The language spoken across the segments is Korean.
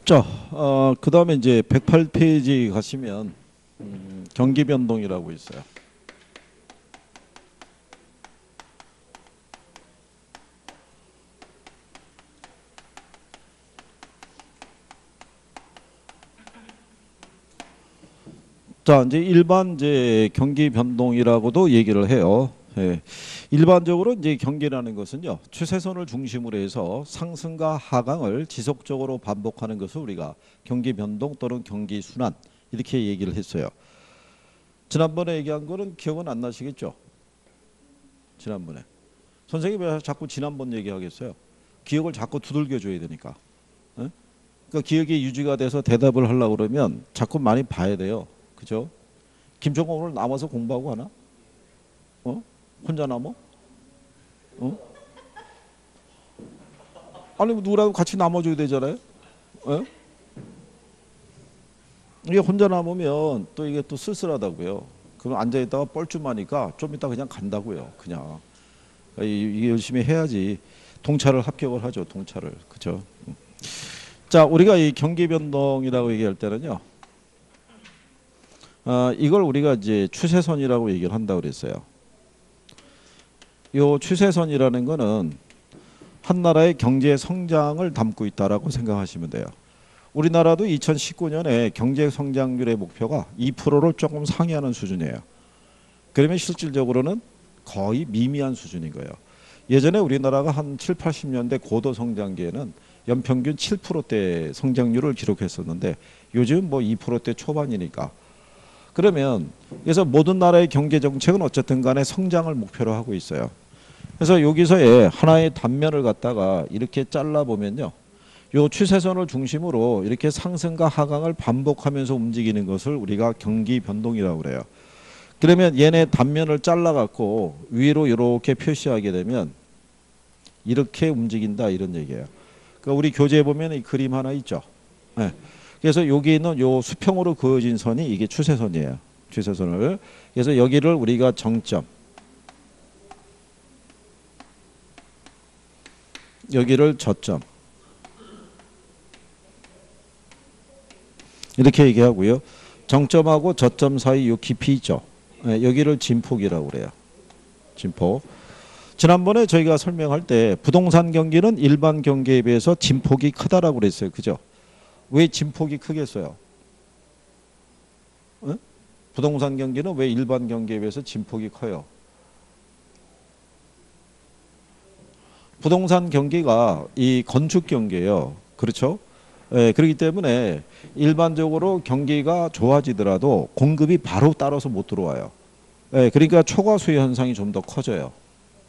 자, 그 다음에 이제 108페이지 가시면 경기 변동이라고 있어요. 자, 이제 일반 이제 경기 변동이라고도 얘기를 해요. 예. 일반적으로 이제 경기라는 것은요, 추세선을 중심으로 해서 상승과 하강을 지속적으로 반복하는 것을 우리가 경기 변동 또는 경기 순환 이렇게 얘기를 했어요. 지난번에 얘기한 거는 기억은 안 나시겠죠? 지난번에 선생님이 왜 자꾸 지난번 얘기하겠어요? 기억을 자꾸 두들겨 줘야 되니까. 예? 그러니까 기억이 유지가 돼서 대답을 하려고 그러면 자꾸 많이 봐야 돼요. 그죠? 김종국 오늘 남아서 공부하고 하나? 어? 혼자 남어? 어? 아니 누구라도 같이 남아줘야 되잖아요. 예? 이게 혼자 남으면 또 이게 또 쓸쓸하다고요. 그럼 앉아 있다가 뻘쭘하니까 좀 이따 그냥 간다고요. 그냥 이게 열심히 해야지 동차를 합격을 하죠. 동차를 그죠? 자, 우리가 이 경기 변동이라고 얘기할 때는요. 이걸 우리가 이제 추세선이라고 얘기를 한다고 그랬어요. 요 추세선이라는 거는 한 나라의 경제 성장을 담고 있다라고 생각하시면 돼요. 우리나라도 2019년에 경제 성장률의 목표가 2%를 조금 상회하는 수준이에요. 그러면 실질적으로는 거의 미미한 수준인 거예요. 예전에 우리나라가 한 7, 80년대 고도 성장기에는 연평균 7%대 성장률을 기록했었는데 요즘 뭐 2%대 초반이니까. 그러면 그래서 모든 나라의 경제 정책은 어쨌든 간에 성장을 목표로 하고 있어요. 그래서 여기서의 하나의 단면을 갖다가 이렇게 잘라 보면요. 요 추세선을 중심으로 이렇게 상승과 하강을 반복하면서 움직이는 것을 우리가 경기 변동이라고 그래요. 그러면 얘네 단면을 잘라 갖고 위로 이렇게 표시하게 되면 이렇게 움직인다 이런 얘기예요. 그러니까 우리 교재에 보면 이 그림 하나 있죠. 네. 그래서 여기 있는 요 수평으로 그어진 선이 이게 추세선이에요. 추세선을. 그래서 여기를 우리가 정점, 여기를 저점 이렇게 얘기하고요. 정점하고 저점 사이 요 깊이 있죠. 네, 여기를 진폭이라고 그래요. 진폭. 지난번에 저희가 설명할 때 부동산 경기는 일반 경기에 비해서 진폭이 크다라고 그랬어요. 그죠? 왜 진폭이 크겠어요? 네? 부동산 경기는 왜 일반 경기에 비해서 진폭이 커요? 부동산 경기가 이 건축 경기예요. 그렇죠? 예, 그렇기 때문에 일반적으로 경기가 좋아지더라도 공급이 바로 따라서 못 들어와요. 예, 그러니까 초과 수요 현상이 좀 더 커져요.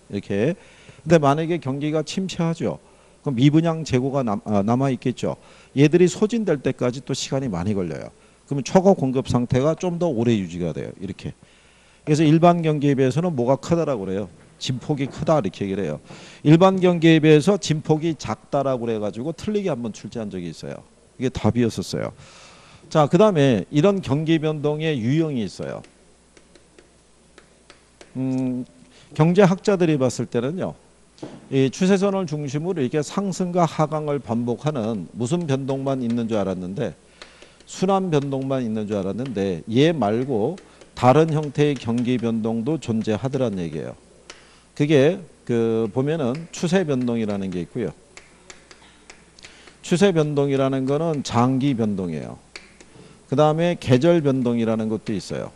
이렇게. 근데 만약에 경기가 침체하죠. 그럼 미분양 재고가 남아 있겠죠. 얘들이 소진될 때까지 또 시간이 많이 걸려요. 그러면 초과 공급 상태가 좀 더 오래 유지가 돼요. 이렇게. 그래서 일반 경기에 비해서는 뭐가 크다라고 그래요? 진폭이 크다 이렇게 얘기를 해요. 일반 경기에 비해서 진폭이 작다라고 그래가지고 틀리게 한번 출제한 적이 있어요. 이게 답이었었어요. 자, 그 다음에 이런 경기 변동의 유형이 있어요. 경제학자들이 봤을 때는요. 이 추세선을 중심으로 이렇게 상승과 하강을 반복하는 무슨 변동만 있는 줄 알았는데 순환 변동만 있는 줄 알았는데 얘 말고 다른 형태의 경기 변동도 존재하더란 얘기예요. 그게 그 보면은 추세 변동이라는 게 있고요. 추세 변동이라는 거는 장기 변동이에요. 그 다음에 계절 변동이라는 것도 있어요.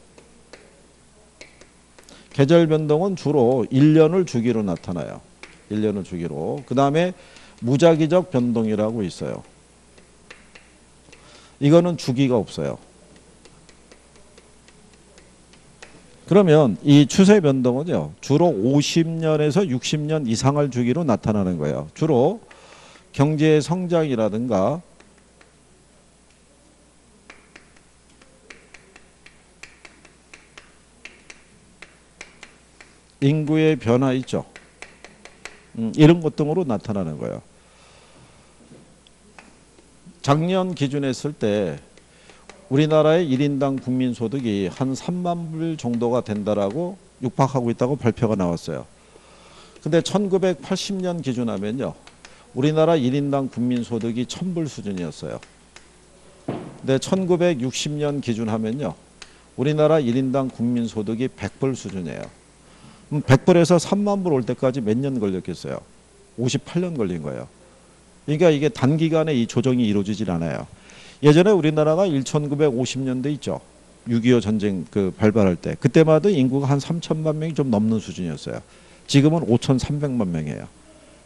계절 변동은 주로 1년을 주기로 나타나요. 1년을 주기로. 그 다음에 무작위적 변동이라고 있어요. 이거는 주기가 없어요. 그러면 이 추세 변동은요. 주로 50년에서 60년 이상을 주기로 나타나는 거예요. 주로 경제의 성장이라든가 인구의 변화 있죠. 이런 것 등으로 나타나는 거예요. 작년 기준했을 때 우리나라의 1인당 국민소득이 한 3만 불 정도가 된다라고 육박하고 있다고 발표가 나왔어요. 근데 1980년 기준하면요. 우리나라 1인당 국민소득이 1000불 수준이었어요. 근데 1960년 기준하면요. 우리나라 1인당 국민소득이 100불 수준이에요. 100불에서 3만 불 올 때까지 몇 년 걸렸겠어요? 58년 걸린 거예요. 그러니까 이게 단기간에 이 조정이 이루어지질 않아요. 예전에 우리나라가 1950년대 있죠. 6.25 전쟁 발발할 때. 그때마다 인구가 한 3천만 명이 좀 넘는 수준이었어요. 지금은 5,300만 명이에요.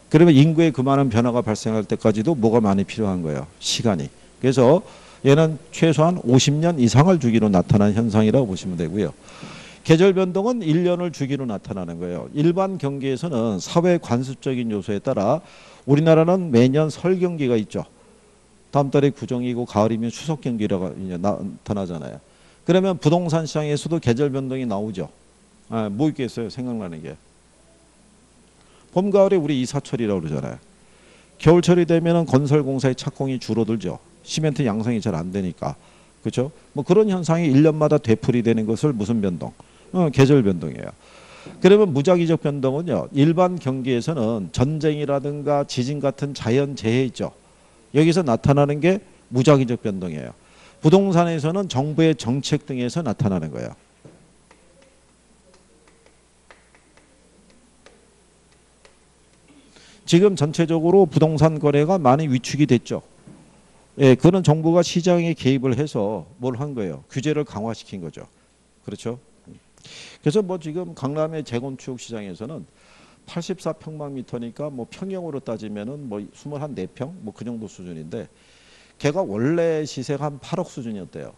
그러면 인구에 그만한 변화가 발생할 때까지도 뭐가 많이 필요한 거예요. 시간이. 그래서 얘는 최소한 50년 이상을 주기로 나타난 현상이라고 보시면 되고요. 계절 변동은 1년을 주기로 나타나는 거예요. 일반 경기에서는 사회 관습적인 요소에 따라 우리나라는 매년 설 경기가 있죠. 다음 달에 구정이고 가을이면 추석 경기라고 나타나잖아요. 그러면 부동산 시장에서도 계절 변동이 나오죠. 뭐 있겠어요? 생각나는 게. 봄, 가을에 우리 이사철이라고 그러잖아요. 겨울철이 되면 건설공사의 착공이 줄어들죠. 시멘트 양성이 잘 안 되니까. 그렇죠? 뭐 그런 현상이 1년마다 되풀이되는 것을 무슨 변동? 계절 변동이에요. 그러면 무작위적 변동은요. 일반 경기에서는 전쟁이라든가 지진 같은 자연재해 있죠. 여기서 나타나는 게 무작위적 변동이에요. 부동산에서는 정부의 정책 등에서 나타나는 거예요. 지금 전체적으로 부동산 거래가 많이 위축이 됐죠. 예, 그는 정부가 시장에 개입을 해서 뭘 한 거예요? 규제를 강화시킨 거죠. 그렇죠? 그래서 뭐 지금 강남의 재건축 시장에서는 84평방미터니까 뭐 평형으로 따지면은 뭐 24평 뭐 그 정도 수준인데 걔가 원래 시세가 한 8억 수준이었대요.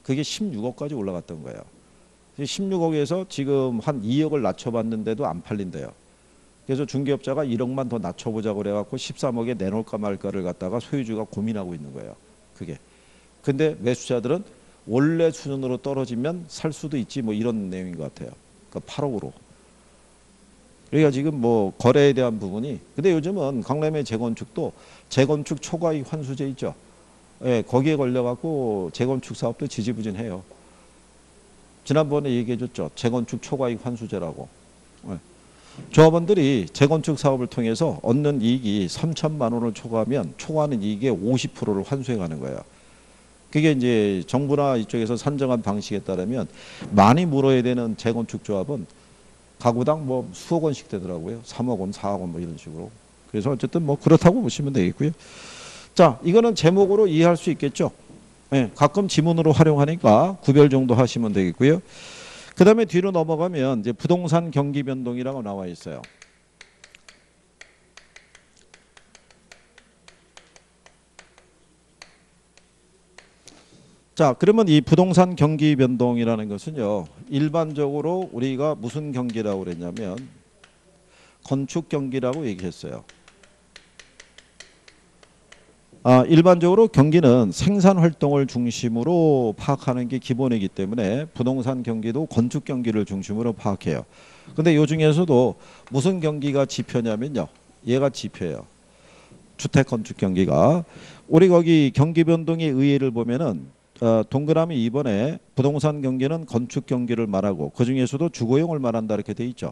그게 16억까지 올라갔던 거예요. 16억에서 지금 한 2억을 낮춰봤는데도 안 팔린대요. 그래서 중개업자가 1억만 더 낮춰보자고 그래갖고 13억에 내놓을까 말까를 갖다가 소유주가 고민하고 있는 거예요. 그게. 근데 매수자들은 원래 수준으로 떨어지면 살 수도 있지 뭐 이런 내용인 것 같아요. 그러니까 8억으로. 그러니까 지금 뭐 거래에 대한 부분이. 근데 요즘은 강남의 재건축도 재건축 초과이익 환수제 있죠. 예, 거기에 걸려갖고 재건축 사업도 지지부진해요. 지난번에 얘기해줬죠. 재건축 초과이익 환수제라고. 예. 조합원들이 재건축 사업을 통해서 얻는 이익이 3천만 원을 초과하면 초과하는 이익의 50%를 환수해 가는 거예요. 그게 이제 정부나 이쪽에서 산정한 방식에 따르면 많이 물어야 되는 재건축 조합은 가구당 뭐 수억 원씩 되더라고요. 3억 원, 4억 원 뭐 이런 식으로. 그래서 어쨌든 뭐 그렇다고 보시면 되겠고요. 자, 이거는 제목으로 이해할 수 있겠죠. 네, 가끔 지문으로 활용하니까 구별 정도 하시면 되겠고요. 그 다음에 뒤로 넘어가면 이제 부동산 경기 변동이라고 나와 있어요. 자, 그러면 이 부동산 경기 변동이라는 것은요. 일반적으로 우리가 무슨 경기라고 그랬냐면 건축 경기라고 얘기했어요. 일반적으로 경기는 생산 활동을 중심으로 파악하는 게 기본이기 때문에 부동산 경기도 건축 경기를 중심으로 파악해요. 근데 이 중에서도 무슨 경기가 지표냐면요. 얘가 지표예요. 주택 건축 경기가. 우리 거기 경기 변동의 의의를 보면은 동그라미 2번에 부동산 경기는 건축 경기를 말하고 그 중에서도 주거용을 말한다 이렇게 돼 있죠.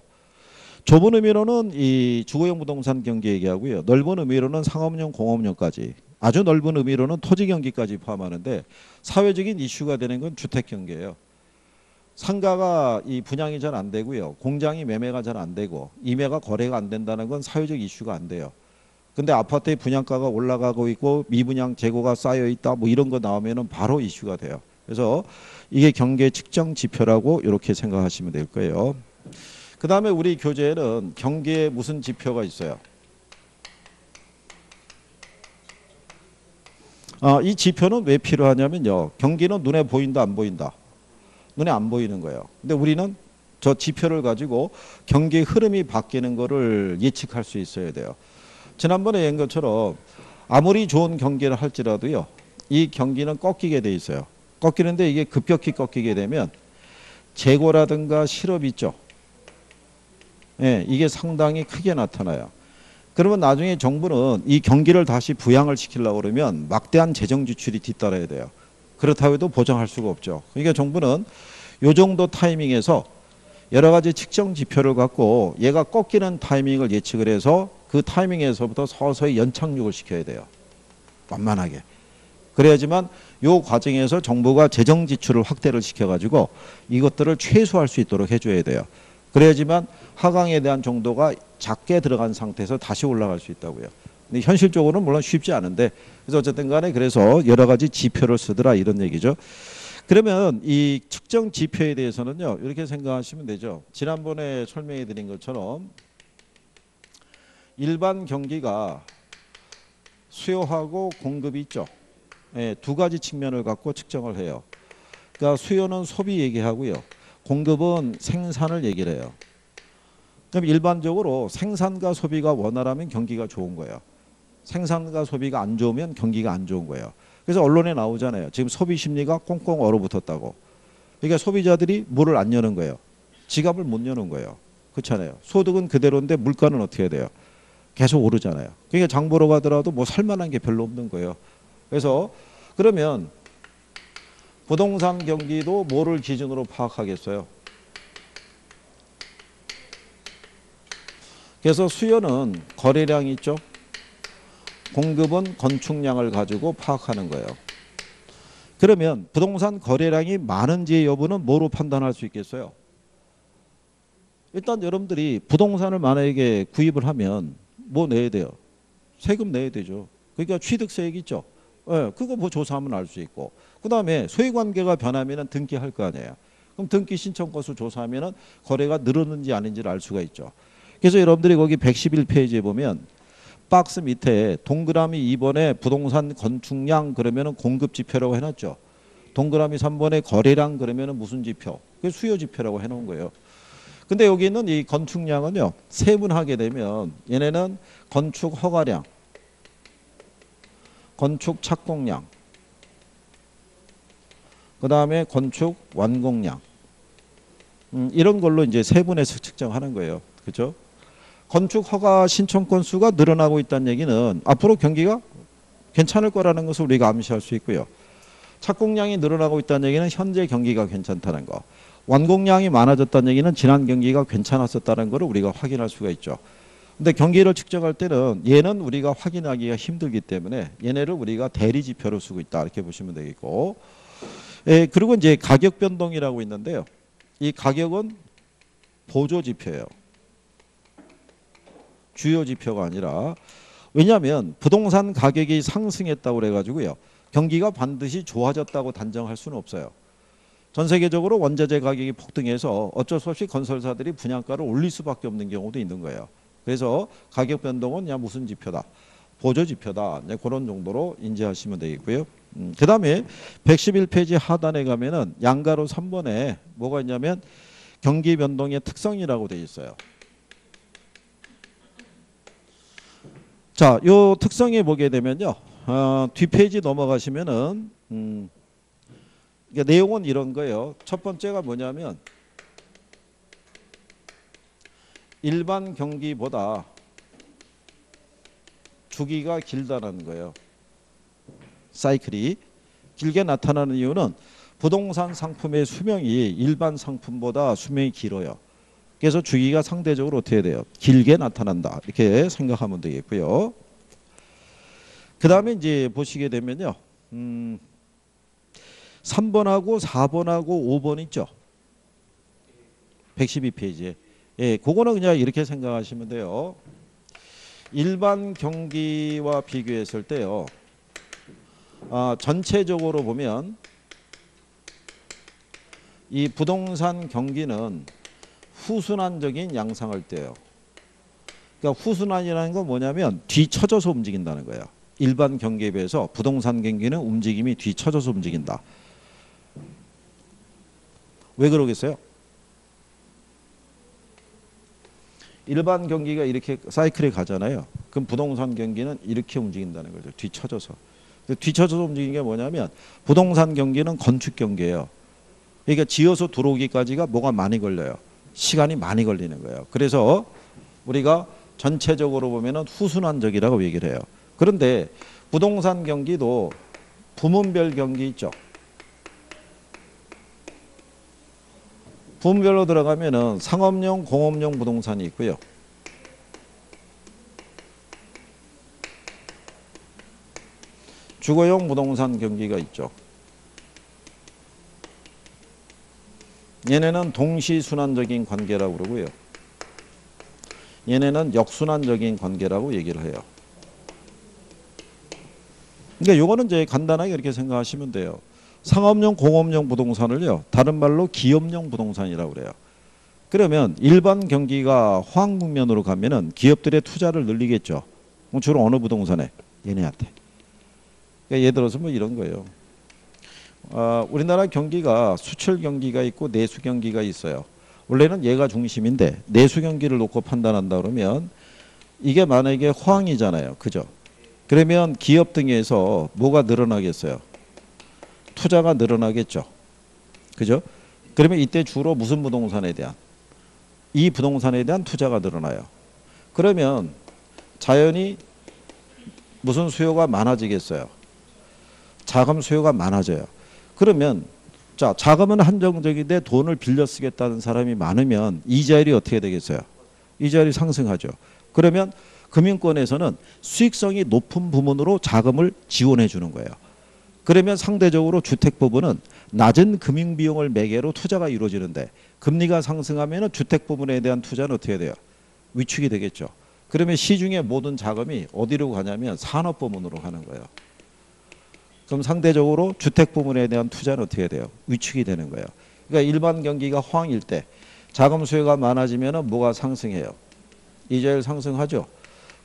좁은 의미로는 이 주거용 부동산 경기 얘기하고요. 넓은 의미로는 상업용, 공업용까지. 아주 넓은 의미로는 토지 경기까지 포함하는데 사회적인 이슈가 되는 건 주택 경기예요. 상가가 이 분양이 잘 안 되고요. 공장이 매매가 잘 안 되고 임야가 거래가 안 된다는 건 사회적 이슈가 안 돼요. 근데 아파트의 분양가가 올라가고 있고 미분양 재고가 쌓여 있다 뭐 이런 거 나오면은 바로 이슈가 돼요. 그래서 이게 경계 측정 지표라고 이렇게 생각하시면 될 거예요. 그 다음에 우리 교재에는 경기에 무슨 지표가 있어요? 이 지표는 왜 필요하냐면요. 경기는 눈에 보인다 안 보인다? 눈에 안 보이는 거예요. 근데 우리는 저 지표를 가지고 경기의 흐름이 바뀌는 거를 예측할 수 있어야 돼요. 지난번에 얘기한 것처럼 아무리 좋은 경기를 할지라도요. 이 경기는 꺾이게 돼 있어요. 꺾이는데 이게 급격히 꺾이게 되면 재고라든가 실업 있죠. 예, 이게 상당히 크게 나타나요. 그러면 나중에 정부는 이 경기를 다시 부양을 시키려고 그러면 막대한 재정 지출이 뒤따라야 돼요. 그렇다고 해도 보장할 수가 없죠. 그러니까 정부는 이 정도 타이밍에서 여러 가지 측정 지표를 갖고 얘가 꺾이는 타이밍을 예측을 해서 그 타이밍에서부터 서서히 연착륙을 시켜야 돼요. 완만하게. 그래야지만 요 과정에서 정부가 재정 지출을 확대를 시켜가지고 이것들을 최소화할 수 있도록 해줘야 돼요. 그래야지만 하강에 대한 정도가 작게 들어간 상태에서 다시 올라갈 수 있다고요. 근데 현실적으로는 물론 쉽지 않은데, 그래서 어쨌든 간에 그래서 여러 가지 지표를 쓰더라 이런 얘기죠. 그러면 이 측정 지표에 대해서는요, 이렇게 생각하시면 되죠. 지난번에 설명해 드린 것처럼 일반 경기가 수요하고 공급이 있죠. 예, 두 가지 측면을 갖고 측정을 해요. 그러니까 수요는 소비 얘기하고요. 공급은 생산을 얘기를 해요. 그럼 일반적으로 생산과 소비가 원활하면 경기가 좋은 거예요. 생산과 소비가 안 좋으면 경기가 안 좋은 거예요. 그래서 언론에 나오잖아요. 지금 소비 심리가 꽁꽁 얼어붙었다고. 그러니까 소비자들이 문을 안 여는 거예요. 지갑을 못 여는 거예요. 그렇잖아요. 소득은 그대로인데 물가는 어떻게 해야 돼요? 계속 오르잖아요. 그러니까 장 보러 가더라도 뭐 살 만한 게 별로 없는 거예요. 그래서 그러면 부동산 경기도 뭐를 기준으로 파악하겠어요? 그래서 수요는 거래량 있죠. 공급은 건축량을 가지고 파악하는 거예요. 그러면 부동산 거래량이 많은지 여부는 뭐로 판단할 수 있겠어요? 일단 여러분들이 부동산을 만약에 구입을 하면 뭐 내야 돼요? 세금 내야 되죠. 그러니까 취득세액 있죠. 예, 그거 뭐 조사하면 알 수 있고. 그 다음에 소유관계가 변하면 등기할 거 아니에요. 그럼 등기 신청 건수 조사하면 거래가 늘었는지 아닌지를 알 수가 있죠. 그래서 여러분들이 거기 111페이지에 보면 박스 밑에 동그라미 2번에 부동산 건축량 그러면 공급 지표라고 해놨죠. 동그라미 3번에 거래량 그러면 무슨 지표? 그게 수요 지표라고 해놓은 거예요. 근데 여기 있는 이 건축량은요, 세분하게 되면 얘네는 건축 허가량, 건축 착공량, 그 다음에 건축 완공량, 이런 걸로 이제 세분해서 측정하는 거예요. 그렇죠? 건축 허가 신청 건수가 늘어나고 있다는 얘기는 앞으로 경기가 괜찮을 거라는 것을 우리가 암시할 수 있고요. 착공량이 늘어나고 있다는 얘기는 현재 경기가 괜찮다는 거. 완공량이 많아졌다는 얘기는 지난 경기가 괜찮았었다는 것을 우리가 확인할 수가 있죠. 근데 경기를 측정할 때는 얘는 우리가 확인하기가 힘들기 때문에 얘네를 우리가 대리 지표로 쓰고 있다 이렇게 보시면 되겠고, 예, 그리고 이제 가격 변동이라고 있는데요. 이 가격은 보조 지표예요. 주요 지표가 아니라. 왜냐하면 부동산 가격이 상승했다고 그래가지고요, 경기가 반드시 좋아졌다고 단정할 수는 없어요. 전 세계적으로 원자재 가격이 폭등해서 어쩔 수 없이 건설사들이 분양가를 올릴 수밖에 없는 경우도 있는 거예요. 그래서 가격 변동은 그냥 무슨 지표다? 보조 지표다. 그런 정도로 인지하시면 되겠고요. 그 다음에 111페이지 하단에 가면은 양가로 3번에 뭐가 있냐면 경기 변동의 특성이라고 되어 있어요. 자, 요 특성에 보게 되면요. 뒷페이지 넘어가시면은 그러니까 내용은 이런 거예요. 첫 번째가 뭐냐면 일반 경기보다 주기가 길다는 거예요. 사이클이 길게 나타나는 이유는 부동산 상품의 수명이 일반 상품보다 수명이 길어요. 그래서 주기가 상대적으로 어떻게 돼요? 길게 나타난다. 이렇게 생각하면 되겠고요. 그 다음에 이제 보시게 되면요. 3번하고 4번하고 5번 있죠. 112페이지에. 예, 그거는 그냥 이렇게 생각하시면 돼요. 일반 경기와 비교했을 때요. 전체적으로 보면 이 부동산 경기는 후순환적인 양상을 떼요. 그러니까 후순환이라는 건 뭐냐면 뒤쳐져서 움직인다는 거예요. 일반 경기에 비해서 부동산 경기는 움직임이 뒤쳐져서 움직인다. 왜 그러겠어요? 일반 경기가 이렇게 사이클에 가잖아요. 그럼 부동산 경기는 이렇게 움직인다는 거죠. 뒤쳐져서. 뒤쳐져서 움직이는 게 뭐냐면 부동산 경기는 건축 경기예요. 그러니까 지어서 들어오기까지가 뭐가 많이 걸려요. 시간이 많이 걸리는 거예요. 그래서 우리가 전체적으로 보면은 후순환적이라고 얘기를 해요. 그런데 부동산 경기도 부문별 경기 있죠. 부문별로 들어가면은 상업용, 공업용 부동산이 있고요. 주거용 부동산 경기가 있죠. 얘네는 동시순환적인 관계라고 그러고요. 얘네는 역순환적인 관계라고 얘기를 해요. 그러니까 요거는 이제 간단하게 이렇게 생각하시면 돼요. 상업용, 공업용 부동산을요, 다른 말로 기업용 부동산이라고 그래요. 그러면 일반 경기가 호황 국면으로 가면은 기업들의 투자를 늘리겠죠. 주로 어느 부동산에? 얘네한테. 그러니까 예를 들어서 뭐 이런 거예요. 우리나라 경기가 수출 경기가 있고 내수 경기가 있어요. 원래는 얘가 중심인데 내수 경기를 놓고 판단한다 그러면 이게 만약에 호황이잖아요. 그죠? 그러면 기업 등에서 뭐가 늘어나겠어요? 투자가 늘어나겠죠. 그죠? 그러면 이때 주로 무슨 부동산에 대한? 이 부동산에 대한 투자가 늘어나요. 그러면 자연히 무슨 수요가 많아지겠어요? 자금 수요가 많아져요. 그러면 자, 자금은 한정적인데 돈을 빌려 쓰겠다는 사람이 많으면 이자율이 어떻게 되겠어요? 이자율이 상승하죠. 그러면 금융권에서는 수익성이 높은 부분으로 자금을 지원해 주는 거예요. 그러면 상대적으로 주택 부분은 낮은 금융 비용을 매개로 투자가 이루어지는데 금리가 상승하면 주택 부분에 대한 투자는 어떻게 돼요? 위축이 되겠죠. 그러면 시중의 모든 자금이 어디로 가냐면 산업 부문으로 가는 거예요. 그럼 상대적으로 주택 부문에 대한 투자는 어떻게 돼요? 위축이 되는 거예요. 그러니까 일반 경기가 호황일 때 자금 수요가 많아지면 뭐가 상승해요? 이자율 상승하죠.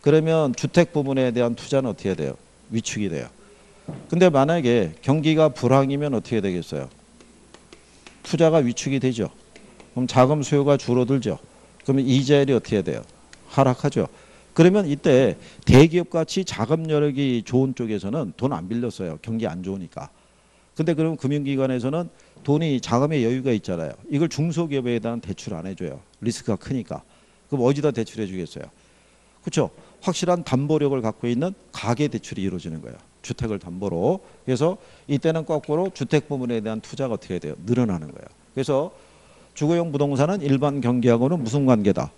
그러면 주택 부문에 대한 투자는 어떻게 돼요? 위축이 돼요. 근데 만약에 경기가 불황이면 어떻게 되겠어요? 투자가 위축이 되죠. 그럼 자금 수요가 줄어들죠. 그러면 이자율이 어떻게 돼요? 하락하죠. 그러면 이때 대기업 같이 자금 여력이 좋은 쪽에서는 돈 안 빌렸어요. 경기 안 좋으니까. 근데 그럼 금융기관에서는 돈이 자금의 여유가 있잖아요. 이걸 중소기업에 대한 대출 안 해줘요. 리스크가 크니까. 그럼 어디다 대출해 주겠어요? 그렇죠. 확실한 담보력을 갖고 있는 가계 대출이 이루어지는 거예요. 주택을 담보로. 그래서 이때는 거꾸로 주택 부문에 대한 투자가 어떻게 돼요? 늘어나는 거예요. 그래서 주거용 부동산은 일반 경기하고는 무슨 관계다?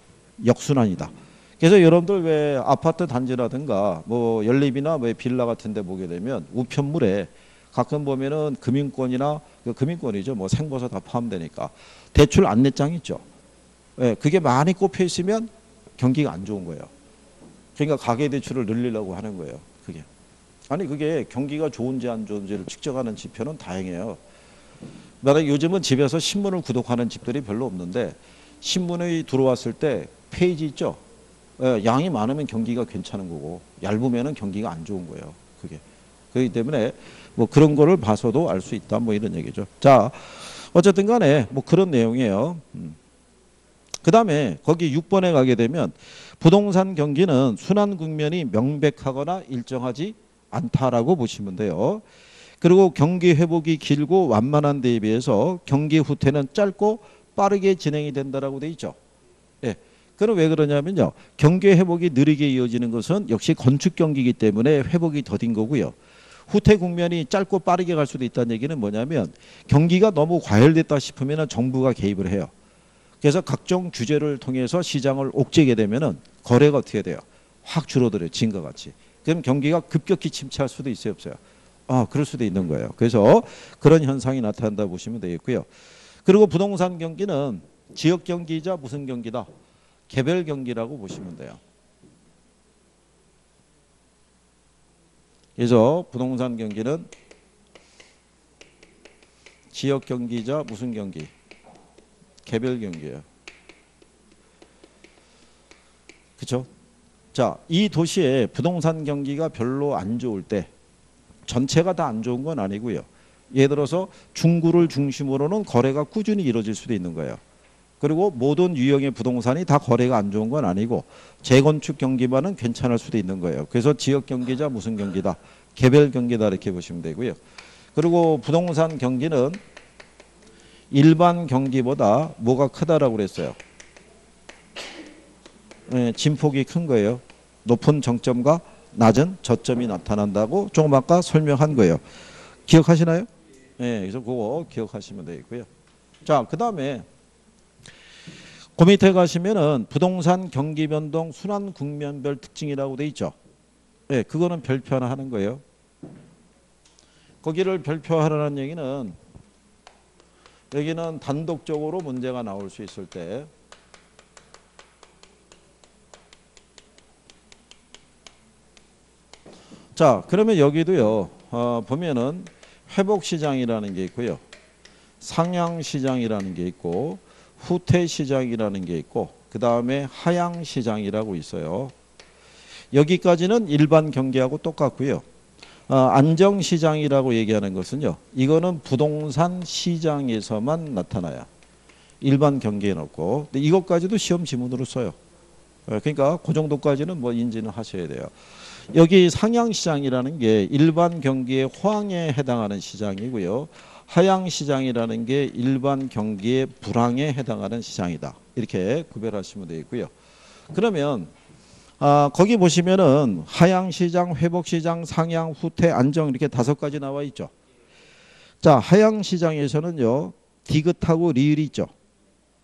역순환이다. 그래서 여러분들 왜 아파트 단지라든가 뭐 연립이나 뭐 빌라 같은 데 보게 되면 우편물에 가끔 보면은 금융권이나 금융권이죠. 뭐 생보사 다 포함되니까 대출 안내장 있죠. 예, 그게 많이 꼽혀 있으면 경기가 안 좋은 거예요. 그러니까 가계 대출을 늘리려고 하는 거예요. 그게. 아니 그게 경기가 좋은지 안 좋은지를 측정하는 지표는 다행이에요. 만약 요즘은 집에서 신문을 구독하는 집들이 별로 없는데 신문이 들어왔을 때 페이지 있죠. 예, 양이 많으면 경기가 괜찮은 거고 얇으면은 경기가 안 좋은 거예요. 그게. 그렇기 때문에 뭐 그런 거를 봐서도 알 수 있다. 뭐 이런 얘기죠. 자, 어쨌든 간에 뭐 그런 내용이에요. 그 다음에 거기 6번에 가게 되면 부동산 경기는 순환 국면이 명백하거나 일정하지 않다라고 보시면 돼요. 그리고 경기 회복이 길고 완만한 데에 비해서 경기 후퇴는 짧고 빠르게 진행이 된다라고 돼 있죠. 예. 그럼 왜 그러냐면요. 경기 회복이 느리게 이어지는 것은 역시 건축 경기이기 때문에 회복이 더딘 거고요. 후퇴 국면이 짧고 빠르게 갈 수도 있다는 얘기는 뭐냐면 경기가 너무 과열됐다 싶으면 정부가 개입을 해요. 그래서 각종 규제를 통해서 시장을 옥죄게 되면은 거래가 어떻게 돼요? 확 줄어들어요. 진과 같이. 그럼 경기가 급격히 침체할 수도 있어요, 없어요? 그럴 수도 있는 거예요. 그래서 그런 현상이 나타난다 보시면 되겠고요. 그리고 부동산 경기는 지역 경기이자 무슨 경기다? 개별 경기라고 보시면 돼요. 그래서 부동산 경기는 지역 경기이자 무슨 경기? 개별 경기예요. 그렇죠? 자, 이 도시에 부동산 경기가 별로 안 좋을 때 전체가 다 안 좋은 건 아니고요. 예를 들어서 중구를 중심으로는 거래가 꾸준히 이루어질 수도 있는 거예요. 그리고 모든 유형의 부동산이 다 거래가 안 좋은 건 아니고 재건축 경기만은 괜찮을 수도 있는 거예요. 그래서 지역 경기자 무슨 경기다? 개별 경기다 이렇게 보시면 되고요. 그리고 부동산 경기는 일반 경기보다 뭐가 크다라고 그랬어요? 네, 진폭이 큰 거예요. 높은 정점과 낮은 저점이 나타난다고 조금 아까 설명한 거예요. 기억하시나요? 네, 그래서 그거 기억하시면 되겠고요. 자, 그 다음에 그 밑에 가시면은 부동산 경기 변동 순환 국면별 특징이라고 돼 있죠. 네, 그거는 별표 하나 하는 거예요. 거기를 별표하라는 얘기는 여기는 단독적으로 문제가 나올 수 있을 때 자, 그러면 여기도요. 보면은 회복시장이라는 게 있고요. 상향시장이라는 게 있고 후퇴시장이라는 게 있고 그 다음에 하향시장이라고 있어요. 여기까지는 일반 경기하고 똑같고요. 안정시장이라고 얘기하는 것은요. 이거는 부동산 시장에서만 나타나요. 일반 경기에는 없고. 근데 이것까지도 시험 지문으로 써요. 그러니까 그 정도까지는 뭐 인지는 하셔야 돼요. 여기 상향시장이라는 게 일반 경기의 호황에 해당하는 시장이고요. 하향시장이라는 게 일반 경기의 불황에 해당하는 시장이다. 이렇게 구별하시면 되겠고요. 그러면 거기 보시면은 하향시장, 회복시장, 상향, 후퇴, 안정 이렇게 5가지 나와 있죠. 자, 하향시장에서는요. 디귿하고 리을이 있죠.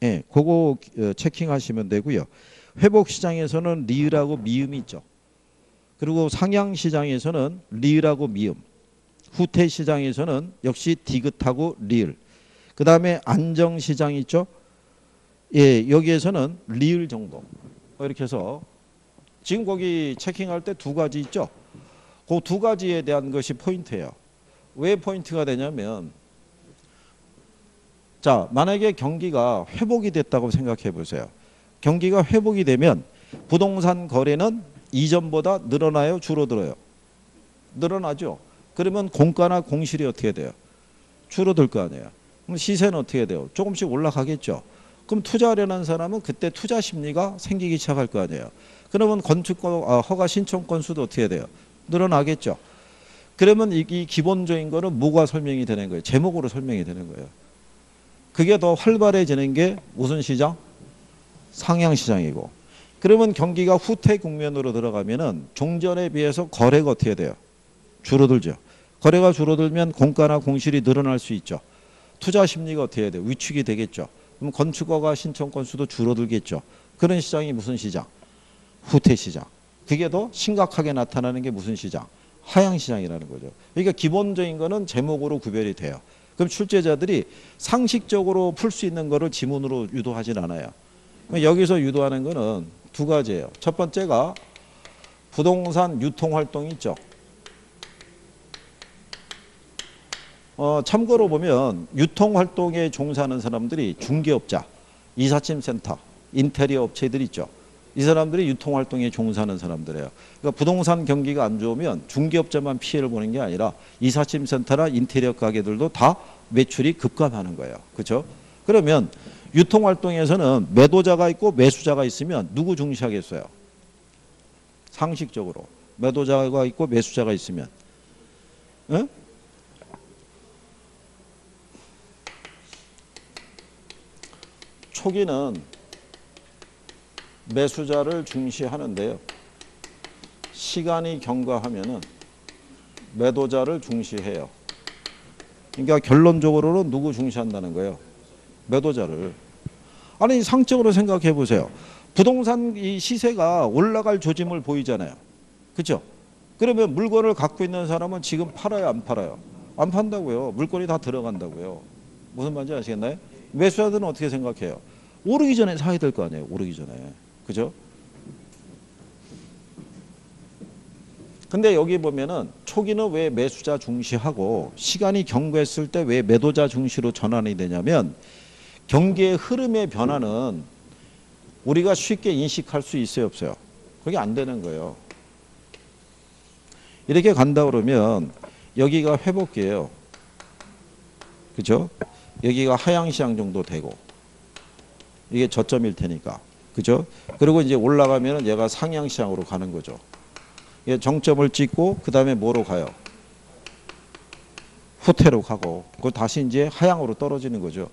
예, 그거 체킹하시면 되고요. 회복시장에서는 리을하고 미음이 있죠. 그리고 상향시장에서는 리을하고 미음, 후퇴시장에서는 역시 디귿하고 리을. 그 다음에 안정시장 있죠. 예, 여기에서는 리을 정도. 이렇게 해서 지금 거기 체킹할 때 2가지 있죠. 그 2가지에 대한 것이 포인트예요. 왜 포인트가 되냐면 자, 만약에 경기가 회복이 됐다고 생각해 보세요. 경기가 회복이 되면 부동산 거래는 이전보다 늘어나요? 줄어들어요? 늘어나죠. 그러면 공가나 공실이 어떻게 돼요? 줄어들 거 아니에요. 그럼 시세는 어떻게 돼요? 조금씩 올라가겠죠. 그럼 투자하려는 사람은 그때 투자 심리가 생기기 시작할 거 아니에요. 그러면 허가 신청 건수도 어떻게 돼요? 늘어나겠죠. 그러면 이 기본적인 거는 뭐가 설명이 되는 거예요? 제목으로 설명이 되는 거예요. 그게 더 활발해지는 게 무슨 시장? 상향시장이고. 그러면 경기가 후퇴 국면으로 들어가면은 종전에 비해서 거래가 어떻게 돼요? 줄어들죠. 거래가 줄어들면 공가나 공실이 늘어날 수 있죠. 투자 심리가 어떻게 돼요? 위축이 되겠죠. 그럼 건축허가 신청 건수도 줄어들겠죠. 그런 시장이 무슨 시장? 후퇴 시장. 그게 더 심각하게 나타나는 게 무슨 시장? 하향 시장이라는 거죠. 그러니까 기본적인 거는 제목으로 구별이 돼요. 그럼 출제자들이 상식적으로 풀 수 있는 거를 지문으로 유도하진 않아요. 여기서 유도하는 거는 2가지예요. 첫 번째가 부동산 유통 활동이 있죠. 참고로 보면 유통 활동에 종사하는 사람들이 중개업자, 이삿짐센터, 인테리어 업체들 있죠. 이 사람들이 유통 활동에 종사하는 사람들이에요. 그러니까 부동산 경기가 안 좋으면 중개업자만 피해를 보는 게 아니라 이삿짐센터나 인테리어 가게들도 다 매출이 급감하는 거예요. 그렇죠? 그러면 유통 활동에서는 매도자가 있고 매수자가 있으면 누구 중시하겠어요? 상식적으로 매도자가 있고 매수자가 있으면 응? 초기는 매수자를 중시하는데요. 시간이 경과하면은 매도자를 중시해요. 그러니까 결론적으로는 누구 중시한다는 거예요? 매도자를. 아니 상적으로 생각해 보세요. 부동산 이 시세가 올라갈 조짐을 보이잖아요. 그렇죠? 그러면 물건을 갖고 있는 사람은 지금 팔아요, 안 팔아요? 안 판다고요. 물건이 다 들어간다고요. 무슨 말인지 아시겠나요? 매수자들은 어떻게 생각해요? 오르기 전에 사야 될 거 아니에요. 오르기 전에. 그죠? 근데 여기 보면은 초기는 왜 매수자 중시하고 시간이 경과했을 때 왜 매도자 중시로 전환이 되냐면 경기의 흐름의 변화는 우리가 쉽게 인식할 수 있어요, 없어요? 그게 안 되는 거예요. 이렇게 간다 그러면 여기가 회복기예요. 그죠? 여기가 하향시장 정도 되고 이게 저점일 테니까. 그죠? 그리고 이제 올라가면 얘가 상향시장으로 가는 거죠. 얘 정점을 찍고 그 다음에 뭐로 가요? 후퇴로 가고 그 다시 이제 하향으로 떨어지는 거죠.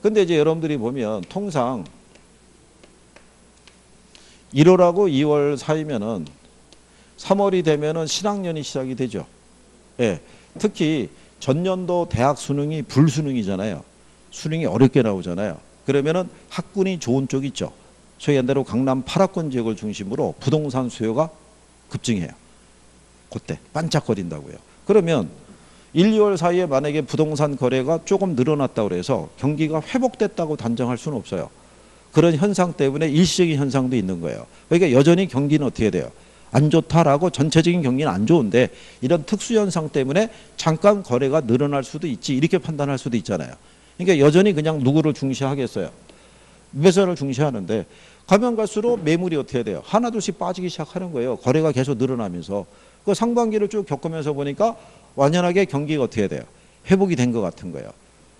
근데 이제 여러분들이 보면 통상 1월하고 2월 사이면은 3월이 되면은 신학년이 시작이 되죠. 예. 특히 전년도 대학 수능이 불수능이잖아요. 수능이 어렵게 나오잖아요. 그러면은 학군이 좋은 쪽 있죠. 소위 한대로 강남 8학권 지역을 중심으로 부동산 수요가 급증해요. 그때 반짝거린다고요. 그러면 1, 2월 사이에 만약에 부동산 거래가 조금 늘어났다고 해서 경기가 회복됐다고 단정할 수는 없어요. 그런 현상 때문에 일시적인 현상도 있는 거예요. 그러니까 여전히 경기는 어떻게 돼요? 안 좋다라고 전체적인 경기는 안 좋은데 이런 특수 현상 때문에 잠깐 거래가 늘어날 수도 있지 이렇게 판단할 수도 있잖아요. 그러니까 여전히 그냥 누구를 중시하겠어요? 매수자를 중시하는데 가면 갈수록 매물이 어떻게 돼요? 하나둘씩 빠지기 시작하는 거예요. 거래가 계속 늘어나면서. 그 상반기를 쭉 겪으면서 보니까 완연하게 경기가 어떻게 돼요? 회복이 된 것 같은 거예요.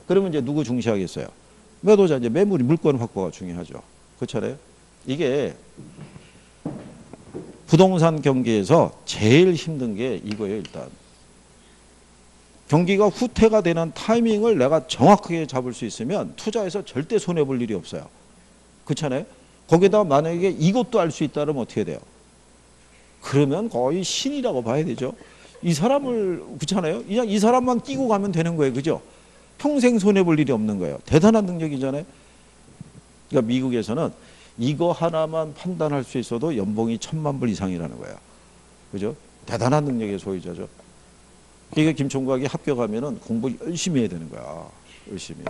그러면 이제 누구 중시하겠어요? 매도자, 이제 매물이 물건 확보가 중요하죠. 그렇잖아요. 이게 부동산 경기에서 제일 힘든 게 이거예요. 일단 경기가 후퇴가 되는 타이밍을 내가 정확하게 잡을 수 있으면 투자해서 절대 손해볼 일이 없어요. 그렇잖아요. 거기다 만약에 이것도 알 수 있다면 어떻게 돼요? 그러면 거의 신이라고 봐야 되죠. 이 사람을, 그렇잖아요. 그냥 이 사람만 끼고 가면 되는 거예요. 그죠? 평생 손해볼 일이 없는 거예요. 대단한 능력이잖아요. 그러니까 미국에서는 이거 하나만 판단할 수 있어도 연봉이 1,000만 불 이상이라는 거예요. 그죠? 대단한 능력의 소유자죠. 그러니까 김총각이 합격하면은 공부 열심히 해야 되는 거야. 열심히.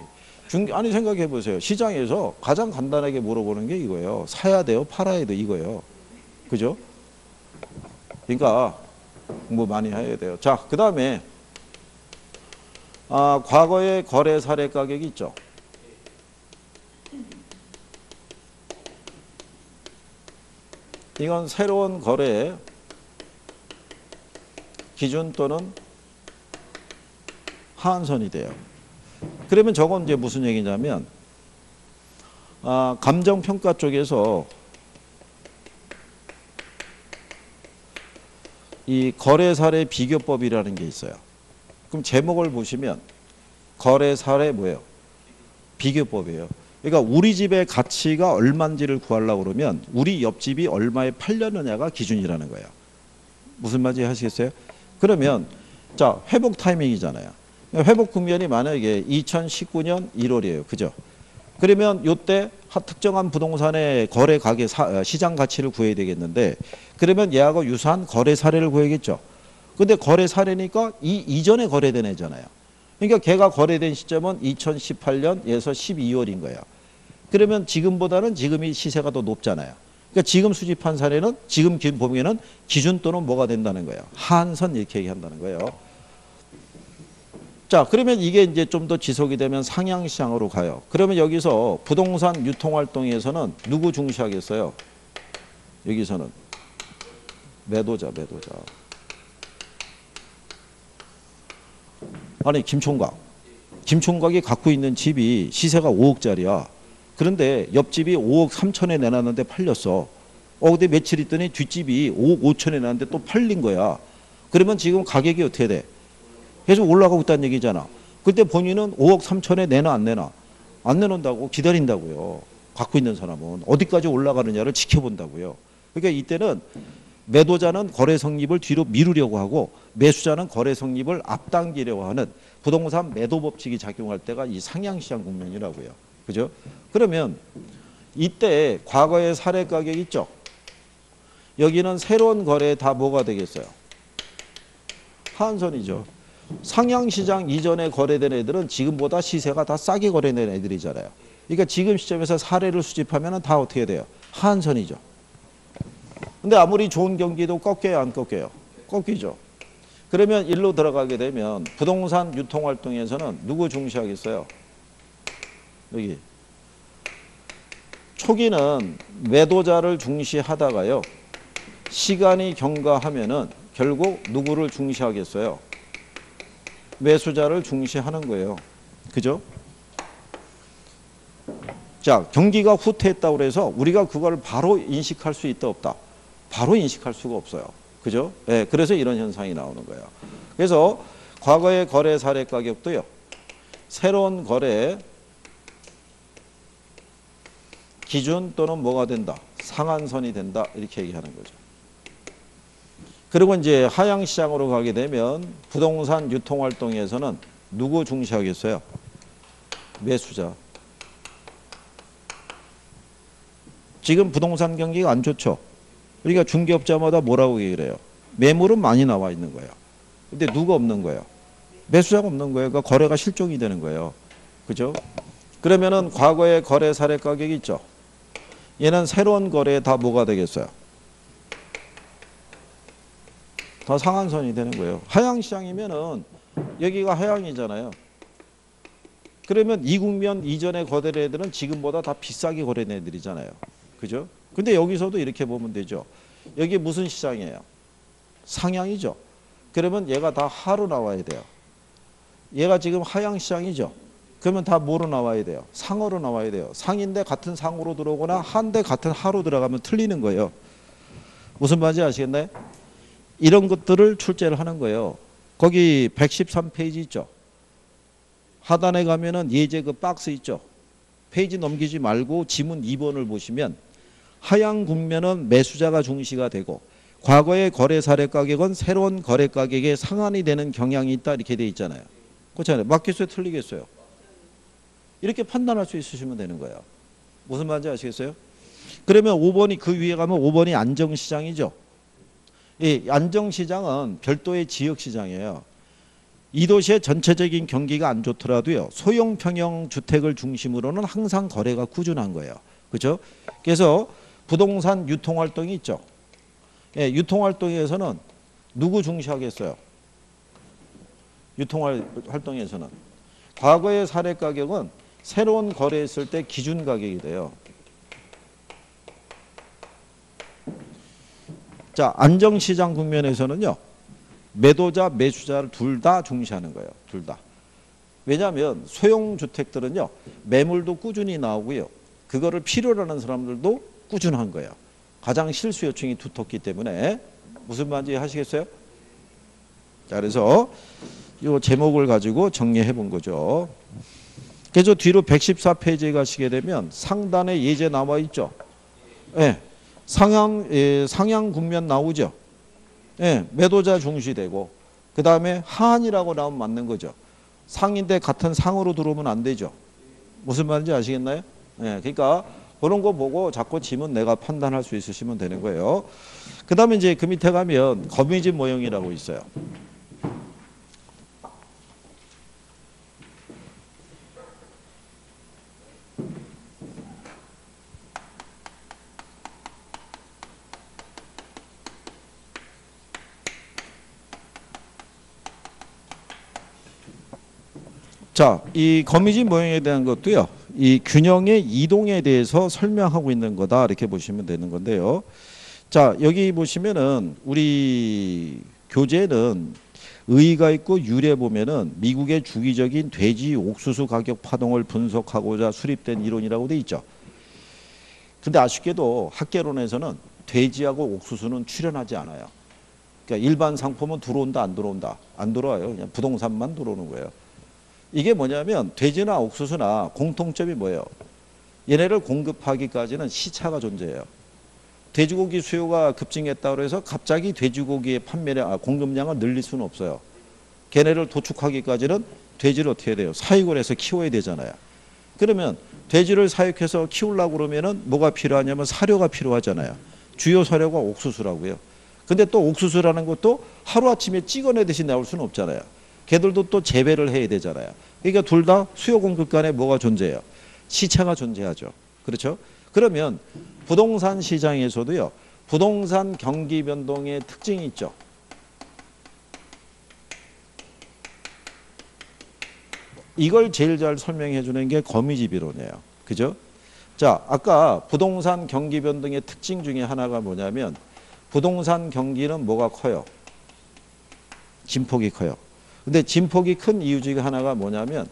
아니 생각해 보세요. 시장에서 가장 간단하게 물어보는 게 이거예요. 사야 돼요? 팔아야 돼요? 이거예요. 그죠? 그러니까 공부 많이 해야 돼요. 자, 그 다음에 과거의 거래 사례 가격이 있죠. 이건 새로운 거래 기준 또는 하한선이 돼요. 그러면 저건 이제 무슨 얘기냐면 감정평가 쪽에서 이 거래 사례 비교법이라는 게 있어요. 그럼 제목을 보시면 거래 사례 뭐예요? 비교법이에요. 그러니까 우리 집의 가치가 얼마인지를 구하려고 그러면 우리 옆집이 얼마에 팔렸느냐가 기준이라는 거예요. 무슨 말인지 하시겠어요? 그러면 자, 회복 타이밍이잖아요. 회복 국면이 만약에 2019년 1월이에요. 그죠? 그러면 이때 특정한 부동산의 거래 가격 시장 가치를 구해야 되겠는데 그러면 얘하고 유사한 거래 사례를 구해야겠죠. 근데 거래 사례니까 이 이전에 거래된 애잖아요. 그러니까 걔가 거래된 시점은 2018년에서 12월인 거예요. 그러면 지금보다는 지금이 시세가 더 높잖아요. 그러니까 지금 수집한 사례는 지금 보면은 기준 또는 뭐가 된다는 거예요. 하한선 이렇게 얘기한다는 거예요. 자, 그러면 이게 이제 좀 더 지속이 되면 상향시장으로 가요. 그러면 여기서 부동산 유통활동에서는 누구 중시하겠어요? 여기서는 매도자. 아니, 김총각이 갖고 있는 집이 시세가 5억짜리야. 그런데 옆집이 5억 3천에 내놨는데 팔렸어. 근데 며칠 있더니 뒷집이 5억 5천에 내놨는데 또 팔린 거야. 그러면 지금 가격이 어떻게 돼? 계속 올라가고 있다는 얘기잖아. 그때 본인은 5억 3천에 내놔 안 내놔? 안 내놓는다고 기다린다고요. 갖고 있는 사람은 어디까지 올라가느냐를 지켜본다고요. 그러니까 이때는 매도자는 거래 성립을 뒤로 미루려고 하고 매수자는 거래 성립을 앞당기려고 하는 부동산 매도 법칙이 작용할 때가 이 상향시장 국면이라고요. 그죠? 그러면 이때 과거의 사례 가격 있죠? 여기는 새로운 거래에 다 뭐가 되겠어요? 하한선이죠. 상향시장 이전에 거래된 애들은 지금보다 시세가 다 싸게 거래된 애들이잖아요. 그러니까 지금 시점에서 사례를 수집하면 다 어떻게 돼요? 하한선이죠. 근데 아무리 좋은 경기도 꺾여요, 안 꺾여요? 꺾이죠. 그러면 일로 들어가게 되면 부동산 유통활동에서는 누구 중시하겠어요? 여기. 초기는 매도자를 중시하다가요. 시간이 경과하면은 결국 누구를 중시하겠어요? 매수자를 중시하는 거예요. 그죠? 자, 경기가 후퇴했다고 해서 우리가 그걸 바로 인식할 수 있다 없다? 바로 인식할 수가 없어요. 그죠? 네, 그래서 이런 현상이 나오는 거예요. 그래서 과거의 거래 사례 가격도요. 새로운 거래 기준 또는 뭐가 된다? 상한선이 된다. 이렇게 얘기하는 거죠. 그리고 이제 하향시장으로 가게 되면 부동산 유통활동에서는 누구 중시하겠어요? 매수자. 지금 부동산 경기가 안 좋죠. 그러니까 중개업자마다 뭐라고 얘기를 해요? 매물은 많이 나와 있는 거예요. 근데 누가 없는 거예요? 매수자가 없는 거예요. 그러니까 거래가 실종이 되는 거예요. 그죠? 그러면은 과거의 거래 사례 가격이 있죠. 얘는 새로운 거래에 다 뭐가 되겠어요? 다 상한선이 되는 거예요. 하향시장이면은 여기가 하향이잖아요. 그러면 이 국면 이전의 거래된 애들은 지금보다 다 비싸게 거래된 애들이잖아요. 그죠? 근데 여기서도 이렇게 보면 되죠. 여기 무슨 시장이에요? 상향이죠. 그러면 얘가 다 하로 나와야 돼요. 얘가 지금 하향시장이죠. 그러면 다 뭐로 나와야 돼요? 상어로 나와야 돼요. 상인데 같은 상으로 들어오거나 한데 같은 하로 들어가면 틀리는 거예요. 무슨 말인지 아시겠나요? 이런 것들을 출제를 하는 거예요. 거기 113페이지 있죠. 하단에 가면은 예제 그 박스 있죠. 페이지 넘기지 말고 지문 2번을 보시면 하향 국면은 매수자가 중시가 되고 과거의 거래 사례 가격은 새로운 거래 가격에 상한이 되는 경향이 있다 이렇게 돼 있잖아요. 그렇잖아요. 맞겠어요? 틀리겠어요? 이렇게 판단할 수 있으시면 되는 거예요. 무슨 말인지 아시겠어요? 그러면 5번이 그 위에 가면 5번이 안정시장이죠. 이 안정시장은 별도의 지역시장이에요. 이 도시의 전체적인 경기가 안 좋더라도요. 소형 평형 주택을 중심으로는 항상 거래가 꾸준한 거예요. 그렇죠? 그래서 부동산 유통활동이 있죠. 예, 유통활동에서는 누구 중시하겠어요? 유통활동에서는 과거의 사례 가격은 새로운 거래했을 때 기준 가격이 돼요. 자, 안정시장 국면에서는요. 매도자, 매수자를 둘 다 중시하는 거예요. 둘 다. 왜냐하면 소형 주택들은요. 매물도 꾸준히 나오고요. 그거를 필요로 하는 사람들도 꾸준한 거예요. 가장 실수 요청이 두텁기 때문에 무슨 말인지 하시겠어요? 자, 그래서 이 제목을 가지고 정리해 본 거죠. 그래서 뒤로 114페이지에 가시게 되면 상단에 예제 나와 있죠. 예, 상향 국면 나오죠. 예, 매도자 중시되고 그 다음에 하한이라고 나오면 맞는 거죠. 상인데 같은 상으로 들어오면 안 되죠. 무슨 말인지 아시겠나요? 예, 그러니까 그런 거 보고 자꾸 지문 내가 판단할 수 있으시면 되는 거예요. 그 다음에 이제 그 밑에 가면 거미집 모형이라고 있어요. 자, 이 거미집 모형에 대한 것도요. 이 균형의 이동에 대해서 설명하고 있는 거다 이렇게 보시면 되는 건데요. 자, 여기 보시면은 우리 교재는 의의가 있고 유례 보면은 미국의 주기적인 돼지 옥수수 가격 파동을 분석하고자 수립된 이론이라고 돼 있죠. 근데 아쉽게도 학계론에서는 돼지하고 옥수수는 출연하지 않아요. 그러니까 일반 상품은 들어온다 안 들어온다 안 들어와요. 그냥 부동산만 들어오는 거예요. 이게 뭐냐면 돼지나 옥수수나 공통점이 뭐예요? 얘네를 공급하기까지는 시차가 존재해요. 돼지고기 수요가 급증했다고 해서 갑자기 돼지고기의 공급량을 늘릴 수는 없어요. 걔네를 도축하기까지는 돼지를 어떻게 해야 돼요? 사육을 해서 키워야 되잖아요. 그러면 돼지를 사육해서 키우려고 그러면은 뭐가 필요하냐면 사료가 필요하잖아요. 주요 사료가 옥수수라고요. 근데 또 옥수수라는 것도 하루아침에 찍어내듯이 나올 수는 없잖아요. 걔들도 또 재배를 해야 되잖아요. 그러니까 둘 다 수요 공급 간에 뭐가 존재해요? 시차가 존재하죠. 그렇죠? 그러면 부동산 시장에서도요. 부동산 경기 변동의 특징이 있죠. 이걸 제일 잘 설명해 주는 게 거미집 이론이에요. 그죠? 자, 아까 부동산 경기 변동의 특징 중에 하나가 뭐냐면 부동산 경기는 뭐가 커요? 진폭이 커요. 근데 진폭이 큰 이유 중에 하나가 뭐냐면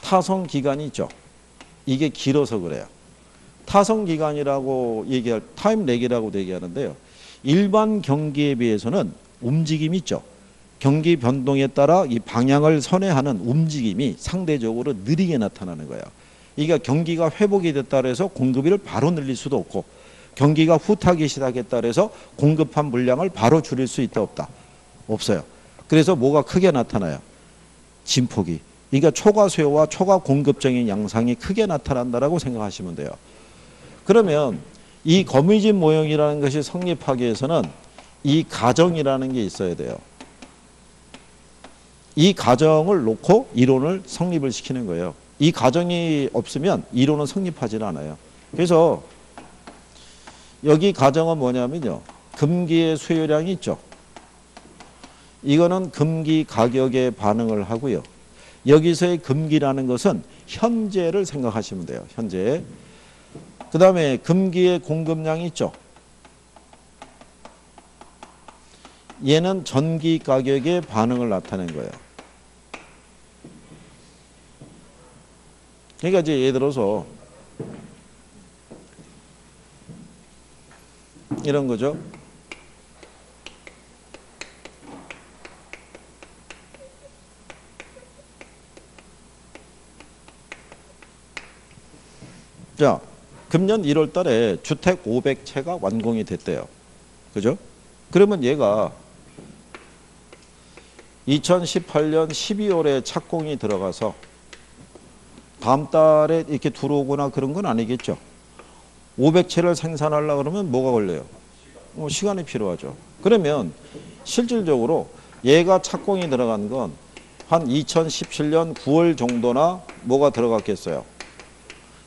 타성 기간이 있죠. 이게 길어서 그래요. 타성 기간이라고 얘기할 타임 렉이라고 얘기하는데요. 일반 경기에 비해서는 움직임이 있죠. 경기 변동에 따라 이 방향을 선회하는 움직임이 상대적으로 느리게 나타나는 거예요. 그러니까 경기가 회복이 됐다 해서 공급을 바로 늘릴 수도 없고 경기가 후퇴하기 시작했다 해서 공급한 물량을 바로 줄일 수 있다 없다? 없어요. 그래서 뭐가 크게 나타나요? 진폭이. 그러니까 초과 수요와 초과 공급적인 양상이 크게 나타난다라고 생각하시면 돼요. 그러면 이 거미집 모형이라는 것이 성립하기 위해서는 이 가정이라는 게 있어야 돼요. 이 가정을 놓고 이론을 성립을 시키는 거예요. 이 가정이 없으면 이론은 성립하지 않아요. 그래서 여기 가정은 뭐냐면요. 금기의 수요량이 있죠. 이거는 금기 가격에 반응을 하고요. 여기서의 금기라는 것은 현재를 생각하시면 돼요. 현재. 그 다음에 금기의 공급량이 있죠. 얘는 전기 가격에 반응을 나타낸 거예요. 그러니까 이제 예를 들어서 이런 거죠. 자, 금년 1월 달에 주택 500채가 완공이 됐대요. 그죠? 그러면 얘가 2018년 12월에 착공이 들어가서 다음 달에 이렇게 들어오거나 그런 건 아니겠죠. 500채를 생산하려고 그러면 뭐가 걸려요? 시간이 필요하죠. 그러면 실질적으로 얘가 착공이 들어간 건 한 2017년 9월 정도나 뭐가 들어갔겠어요.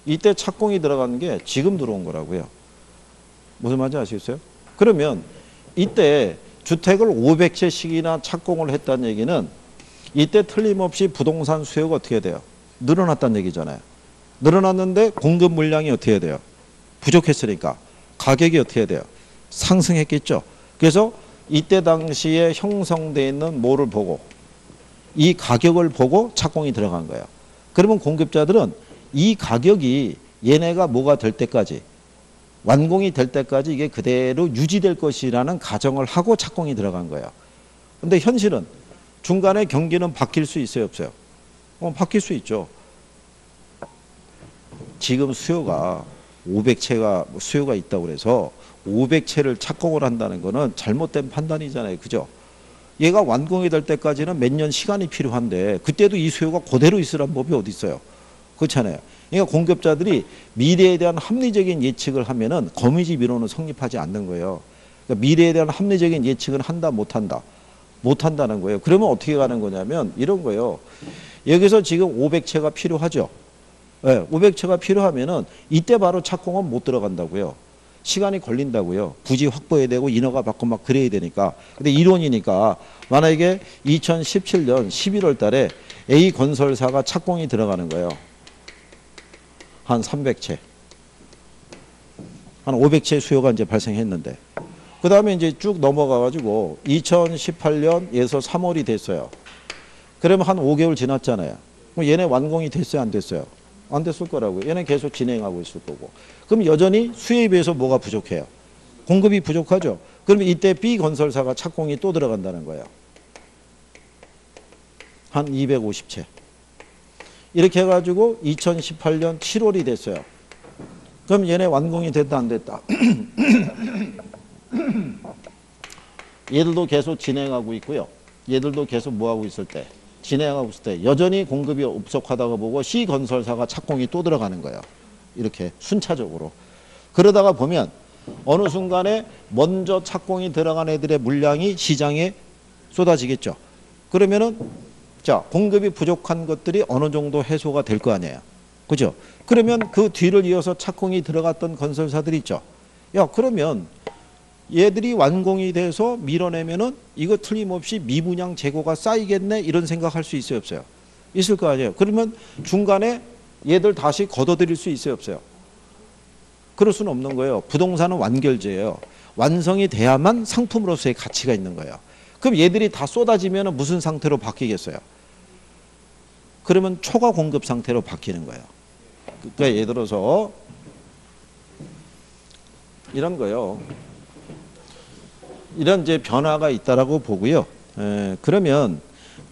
이때 착공이 들어간 게 지금 들어온 거라고요. 무슨 말인지 아시겠어요? 그러면 이때 주택을 500채씩이나 착공을 했다는 얘기는 이때 틀림없이 부동산 수요가 어떻게 돼요? 늘어났다는 얘기잖아요. 늘어났는데 공급 물량이 어떻게 돼요? 부족했으니까 가격이 어떻게 돼요? 상승했겠죠. 그래서 이때 당시에 형성되어 있는 뭐를 보고 이 가격을 보고 착공이 들어간 거예요. 그러면 공급자들은 이 가격이 얘네가 뭐가 될 때까지 완공이 될 때까지 이게 그대로 유지될 것이라는 가정을 하고 착공이 들어간 거예요. 근데 현실은 중간에 경기는 바뀔 수 있어요, 없어요? 바뀔 수 있죠. 지금 수요가 500채가 수요가 있다고 그래서 500채를 착공을 한다는 거는 잘못된 판단이잖아요. 그죠? 얘가 완공이 될 때까지는 몇 년 시간이 필요한데 그때도 이 수요가 그대로 있으란 법이 어디 있어요? 그렇잖아요. 그러니까 공급자들이 미래에 대한 합리적인 예측을 하면은 거미집 이론은 성립하지 않는 거예요. 그러니까 미래에 대한 합리적인 예측을 한다, 못한다? 못한다는 거예요. 그러면 어떻게 가는 거냐면 이런 거예요. 여기서 지금 500채가 필요하죠. 네, 500채가 필요하면은 이때 바로 착공은 못 들어간다고요. 시간이 걸린다고요. 부지 확보해야 되고 인허가 받고 막 그래야 되니까. 근데 이론이니까 만약에 2017년 11월 달에 A 건설사가 착공이 들어가는 거예요. 한 300채. 한 500채 수요가 이제 발생했는데. 그 다음에 이제 쭉 넘어가 가지고 2018년에서 3월이 됐어요. 그러면 한 5개월 지났잖아요. 그럼 얘네 완공이 됐어요, 안 됐어요? 안 됐을 거라고요. 얘네 계속 진행하고 있을 거고. 그럼 여전히 수요에 비해서 뭐가 부족해요? 공급이 부족하죠. 그러면 이때 B 건설사가 착공이 또 들어간다는 거예요. 한 250채. 이렇게 해가지고 2018년 7월이 됐어요. 그럼 얘네 완공이 됐다 안 됐다? 얘들도 계속 진행하고 있고요. 얘들도 계속 뭐하고 있을 때? 진행하고 있을 때 여전히 공급이 부족하다고 보고 C 건설사가 착공이 또 들어가는 거예요. 이렇게 순차적으로. 그러다가 보면 어느 순간에 먼저 착공이 들어간 애들의 물량이 시장에 쏟아지겠죠. 그러면은 자, 공급이 부족한 것들이 어느 정도 해소가 될 거 아니에요. 그죠? 그러면 그 뒤를 이어서 착공이 들어갔던 건설사들이 있죠. 야, 그러면 얘들이 완공이 돼서 밀어내면은 이거 틀림없이 미분양 재고가 쌓이겠네 이런 생각할 수 있어요, 없어요? 있을 거 아니에요. 그러면 중간에 얘들 다시 걷어들일 수 있어요, 없어요? 그럴 수는 없는 거예요. 부동산은 완결제예요. 완성이 돼야만 상품으로서의 가치가 있는 거예요. 그럼 얘들이 다 쏟아지면 무슨 상태로 바뀌겠어요? 그러면 초과 공급 상태로 바뀌는 거예요. 그러니까 예를 들어서 이런 거요. 이런 이제 변화가 있다라고 보고요. 그러면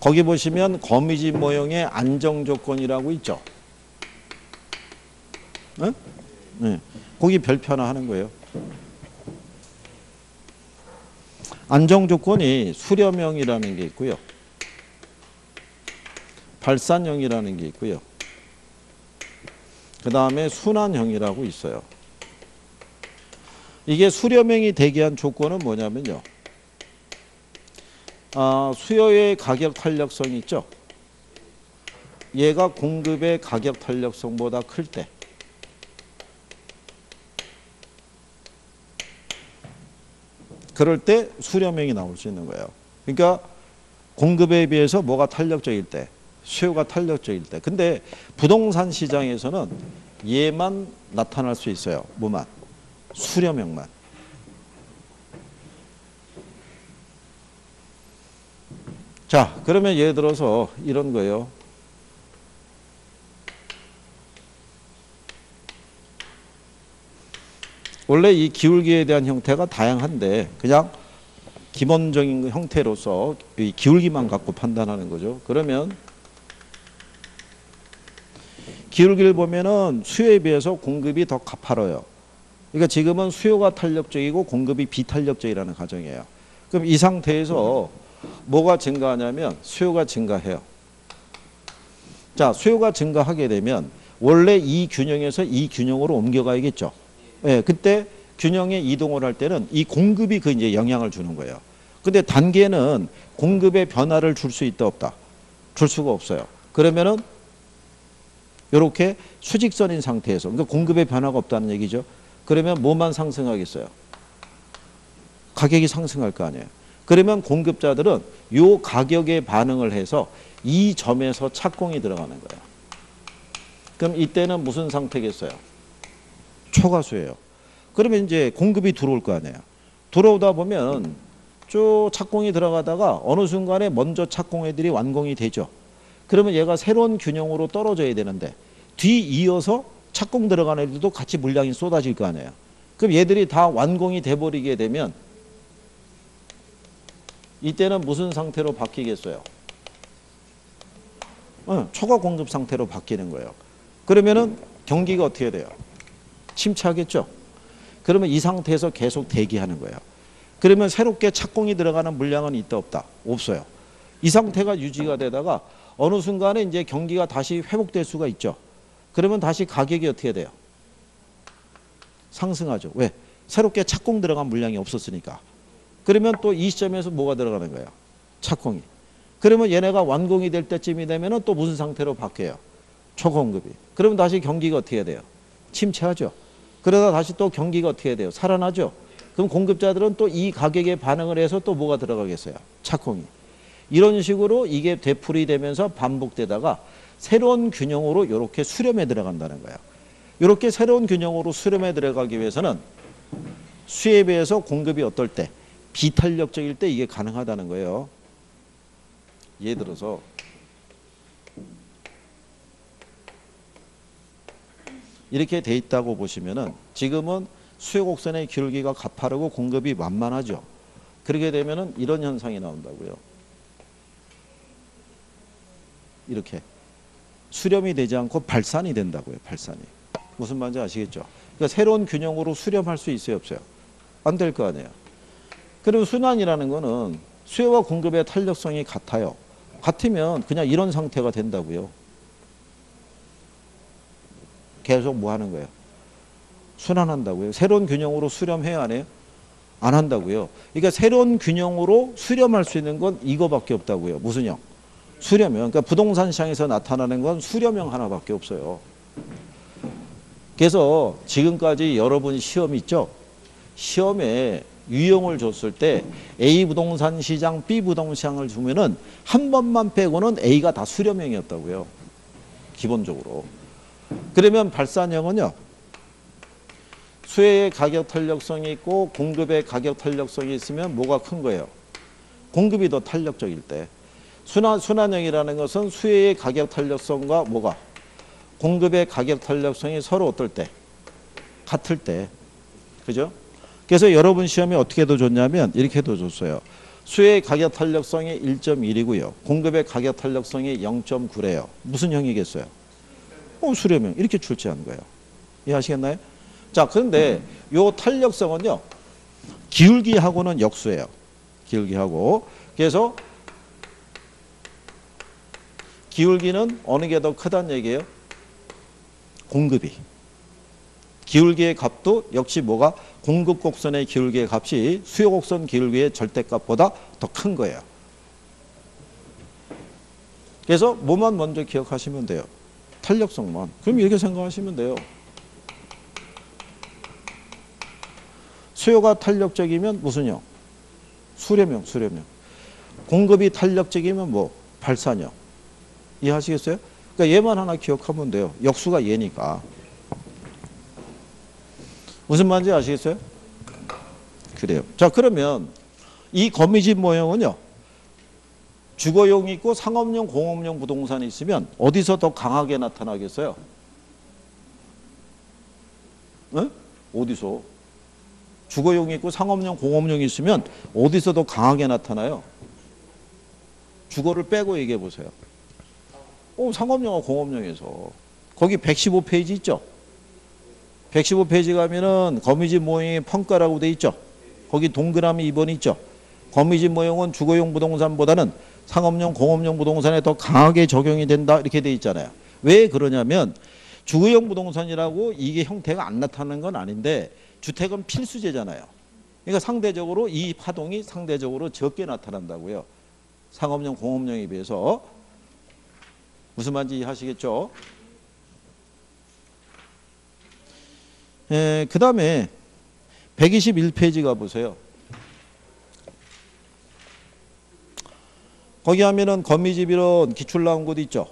거기 보시면 거미집 모형의 안정 조건이라고 있죠. 거기 별편화하는 거예요. 안정 조건이 수렴형이라는 게 있고요. 발산형이라는 게 있고요. 그 다음에 순환형이라고 있어요. 이게 수렴형이 되게 한 조건은 뭐냐면요. 수요의 가격 탄력성이 있죠. 얘가 공급의 가격 탄력성보다 클 때 그럴 때 수렴형이 나올 수 있는 거예요. 그러니까 공급에 비해서 뭐가 탄력적일 때, 수요가 탄력적일 때. 근데 부동산 시장에서는 얘만 나타날 수 있어요. 뭐만? 수렴형만. 자, 그러면 예를 들어서 이런 거예요. 원래 이 기울기에 대한 형태가 다양한데 그냥 기본적인 형태로서 이 기울기만 갖고 판단하는 거죠. 그러면 기울기를 보면은 수요에 비해서 공급이 더 가파뤄요. 그러니까 지금은 수요가 탄력적이고 공급이 비탄력적이라는 가정이에요. 그럼 이 상태에서 뭐가 증가하냐면 수요가 증가해요. 자, 수요가 증가하게 되면 원래 이 균형에서 이 균형으로 옮겨가야겠죠. 예, 그때 균형에 이동을 할 때는 이 공급이 그 이제 영향을 주는 거예요. 근데 단계는 공급의 변화를 줄 수 있다 없다? 줄 수가 없어요. 그러면은 이렇게 수직선인 상태에서 그러니까 공급의 변화가 없다는 얘기죠. 그러면 뭐만 상승하겠어요? 가격이 상승할 거 아니에요. 그러면 공급자들은 요 가격에 반응을 해서 이 점에서 착공이 들어가는 거예요. 그럼 이때는 무슨 상태겠어요? 초과수예요. 그러면 이제 공급이 들어올 거 아니에요. 들어오다 보면 쭉 착공이 들어가다가 어느 순간에 먼저 착공 애들이 완공이 되죠. 그러면 얘가 새로운 균형으로 떨어져야 되는데 뒤 이어서 착공 들어가는 애들도 같이 물량이 쏟아질 거 아니에요. 그럼 얘들이 다 완공이 돼버리게 되면 이때는 무슨 상태로 바뀌겠어요? 초과 공급 상태로 바뀌는 거예요. 그러면은 경기가 어떻게 돼요? 침체하겠죠. 그러면 이 상태에서 계속 대기하는 거예요. 그러면 새롭게 착공이 들어가는 물량은 있다 없다? 없어요. 이 상태가 유지가 되다가 어느 순간에 이제 경기가 다시 회복될 수가 있죠. 그러면 다시 가격이 어떻게 돼요? 상승하죠. 왜? 새롭게 착공 들어간 물량이 없었으니까. 그러면 또 이 시점에서 뭐가 들어가는 거예요? 착공이. 그러면 얘네가 완공이 될 때쯤이 되면 또 무슨 상태로 바뀌어요? 초공급이. 그러면 다시 경기가 어떻게 돼요? 침체하죠. 그러다 다시 또 경기가 어떻게 돼요? 살아나죠. 그럼 공급자들은 또 이 가격에 반응을 해서 또 뭐가 들어가겠어요? 착공이. 이런 식으로 이게 되풀이 되면서 반복되다가 새로운 균형으로 이렇게 수렴에 들어간다는 거예요. 이렇게 새로운 균형으로 수렴에 들어가기 위해서는 수요에 비해서 공급이 어떨 때? 비탄력적일 때 이게 가능하다는 거예요. 예를 들어서 이렇게 돼 있다고 보시면은 지금은 수요 곡선의 기울기가 가파르고 공급이 만만하죠. 그렇게 되면은 이런 현상이 나온다고요. 이렇게 수렴이 되지 않고 발산이 된다고요. 발산이. 무슨 말인지 아시겠죠? 그러니까 새로운 균형으로 수렴할 수 있어요, 없어요? 안 될 거 아니에요. 그리고 순환이라는 거는 수요와 공급의 탄력성이 같아요. 같으면 그냥 이런 상태가 된다고요. 계속 뭐 하는 거예요? 순환한다고요. 새로운 균형으로 수렴해야 안 해요? 안 한다고요. 그러니까 새로운 균형으로 수렴할 수 있는 건 이거밖에 없다고요. 무슨 형? 수렴형. 그러니까 부동산 시장에서 나타나는 건 수렴형 하나밖에 없어요. 그래서 지금까지 여러분 시험 있죠? 시험에 유형을 줬을 때 A 부동산 시장, B 부동산 시장을 주면은 한 번만 빼고는 A가 다 수렴형이었다고요. 기본적으로. 그러면 발산형은요. 수요의 가격 탄력성이 있고 공급의 가격 탄력성이 있으면 뭐가 큰 거예요? 공급이 더 탄력적일 때. 순환형이라는 것은 수요의 가격 탄력성과 뭐가? 공급의 가격 탄력성이 서로 어떨 때? 같을 때. 그죠? 그래서 여러분 시험에 어떻게 더 줬냐면 이렇게 더 줬어요. 수요의 가격 탄력성이 1.1이고요. 공급의 가격 탄력성이 0.9래요. 무슨 형이겠어요? 수렴형. 이렇게 출제한 거예요. 이해하시겠나요? 자, 그런데 요 탄력성은요. 기울기하고는 역수예요. 기울기하고. 그래서 기울기는 어느 게 더 크다는 얘기예요? 공급이. 기울기의 값도 역시 뭐가? 공급 곡선의 기울기의 값이 수요 곡선 기울기의 절대값보다 더 큰 거예요. 그래서 뭐만 먼저 기억하시면 돼요. 탄력성만. 그럼 이렇게 생각하시면 돼요. 수요가 탄력적이면 무슨요? 수렴형, 수렴형. 공급이 탄력적이면 뭐? 발산형. 이해하시겠어요? 그러니까 얘만 하나 기억하면 돼요. 역수가 얘니까. 무슨 말인지 아시겠어요? 그래요. 자, 그러면 이 거미집 모형은요. 주거용이 있고 상업용, 공업용 부동산이 있으면 어디서 더 강하게 나타나겠어요? 응? 어디서? 주거용이 있고 상업용, 공업용이 있으면 어디서 더 강하게 나타나요? 주거를 빼고 얘기해 보세요. 상업용과 공업용에서. 거기 115페이지 있죠? 115페이지 가면은 거미집 모형의 평가라고 돼 있죠? 거기 동그라미 2번 있죠? 거미집 모형은 주거용 부동산보다는 상업용, 공업용 부동산에 더 강하게 적용이 된다 이렇게 돼 있잖아요. 왜 그러냐면 주거용 부동산이라고 이게 형태가 안 나타나는 건 아닌데 주택은 필수제잖아요. 그러니까 상대적으로 이 파동이 상대적으로 적게 나타난다고요. 상업용, 공업용에 비해서. 무슨 말인지 이해하시겠죠? 그 다음에 121페이지 가보세요. 거기 하면은 거미집이론 기출 나온 곳 있죠.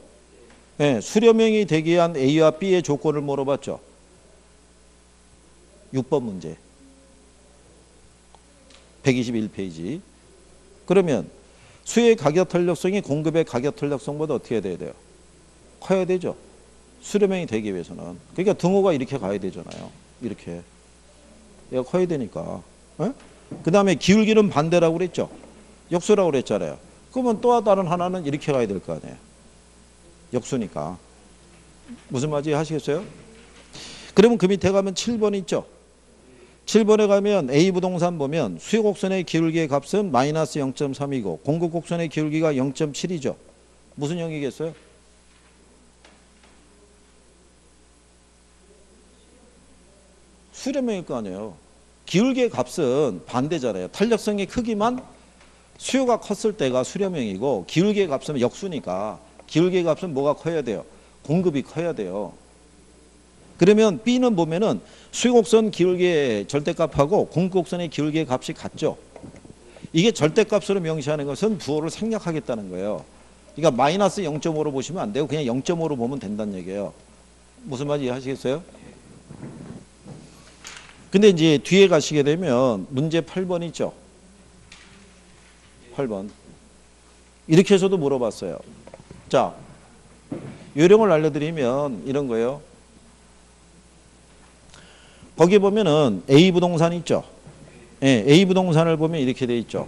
수렴형이 되기 위한 A와 B의 조건을 물어봤죠. 6번 문제. 121페이지. 그러면 수요의 가격 탄력성이 공급의 가격 탄력성보다 어떻게 돼야 돼요? 커야 되죠. 수렴형이 되기 위해서는. 그러니까 등호가 이렇게 가야 되잖아요. 이렇게. 얘가 커야 되니까. 그 다음에 기울기는 반대라고 그랬죠. 역수라고 그랬잖아요. 그러면 또 다른 하나는 이렇게 가야 될 거 아니에요. 역수니까. 무슨 말인지 하시겠어요? 그러면 그 밑에 가면 7번 있죠. 7번에 가면 A 부동산 보면 수요 곡선의 기울기의 값은 마이너스 0.3이고 공급 곡선의 기울기가 0.7이죠. 무슨 형이겠어요? 수렴형일 거 아니에요. 기울기의 값은 반대잖아요. 탄력성의 크기만 수요가 컸을 때가 수렴형이고 기울기의 값은 역수니까 기울기의 값은 뭐가 커야 돼요? 공급이 커야 돼요. 그러면 B는 보면은 수요곡선 기울기의 절대값하고 공급곡선의 기울기의 값이 같죠. 이게 절대값으로 명시하는 것은 부호를 생략하겠다는 거예요. 그러니까 마이너스 0.5로 보시면 안 되고 그냥 0.5로 보면 된다는 얘기예요. 무슨 말인지 이해하시겠어요? 근데 이제 뒤에 가시게 되면 문제 8번 있죠. 8번. 이렇게 해서도 물어봤어요. 자, 요령을 알려드리면 이런 거예요. 거기 보면은 A 부동산 있죠. 예, A 부동산을 보면 이렇게 돼 있죠.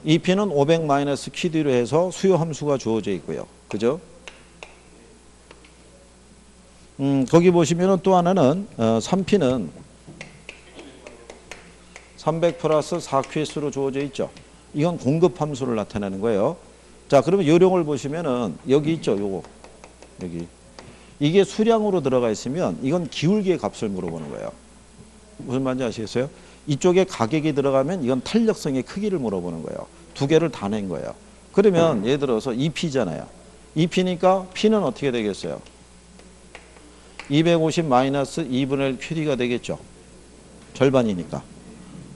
이 P는 500-QD로 해서 수요 함수가 주어져 있고요. 그죠? 거기 보시면은 또 하나는 3P는 300 플러스 4QS로 주어져 있죠. 이건 공급 함수를 나타내는 거예요. 자, 그러면 요령을 보시면은 여기 있죠. 요거. 여기. 이게 수량으로 들어가 있으면 이건 기울기의 값을 물어보는 거예요. 무슨 말인지 아시겠어요? 이쪽에 가격이 들어가면 이건 탄력성의 크기를 물어보는 거예요. 두 개를 다 낸 거예요. 그러면 예를 들어서 2P잖아요. 2P니까 P는 어떻게 되겠어요? 250 마이너스 2분의 1 QD가 되겠죠. 절반이니까.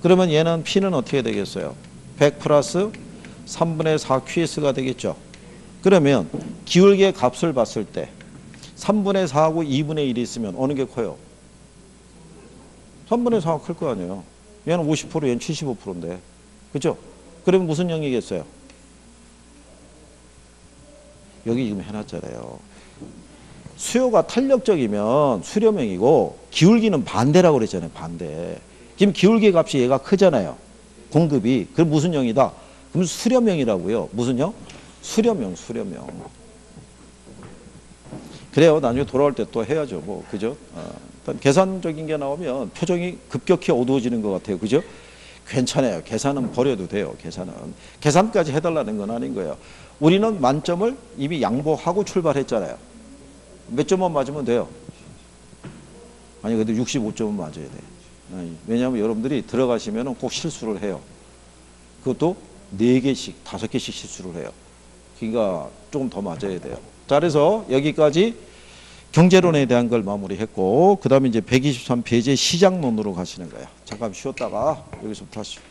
그러면 얘는 P는 어떻게 되겠어요? 100 플러스 3분의 4 QS가 되겠죠. 그러면 기울기의 값을 봤을 때 3분의 4하고 2분의 1이 있으면 어느 게 커요? 3분의 4가 클 거 아니에요. 얘는 50%, 얘는 75%인데. 그죠? 그러면 무슨 형이겠어요? 여기 지금 해놨잖아요. 수요가 탄력적이면 수렴형이고 기울기는 반대라고 그랬잖아요. 반대. 지금 기울기 값이 얘가 크잖아요. 공급이. 그럼 무슨 형이다? 그럼 수렴형이라고요. 무슨 형? 수렴형, 수렴형. 그래요. 나중에 돌아올 때 또 해야죠. 뭐, 그죠? 일단 계산적인 게 나오면 표정이 급격히 어두워지는 것 같아요. 그죠? 괜찮아요. 계산은 버려도 돼요. 계산은. 계산까지 해달라는 건 아닌 거예요. 우리는 만점을 이미 양보하고 출발했잖아요. 몇 점만 맞으면 돼요? 아니, 그래도 65점은 맞아야 돼. 왜냐하면 여러분들이 들어가시면 꼭 실수를 해요. 그것도 4개씩, 5개씩 실수를 해요. 그러니까 조금 더 맞아야 돼요. 자, 그래서 여기까지 경제론에 대한 걸 마무리했고, 그 다음에 이제 123 배제 시장론으로 가시는 거예요. 잠깐 쉬었다가 여기서부터 하시죠.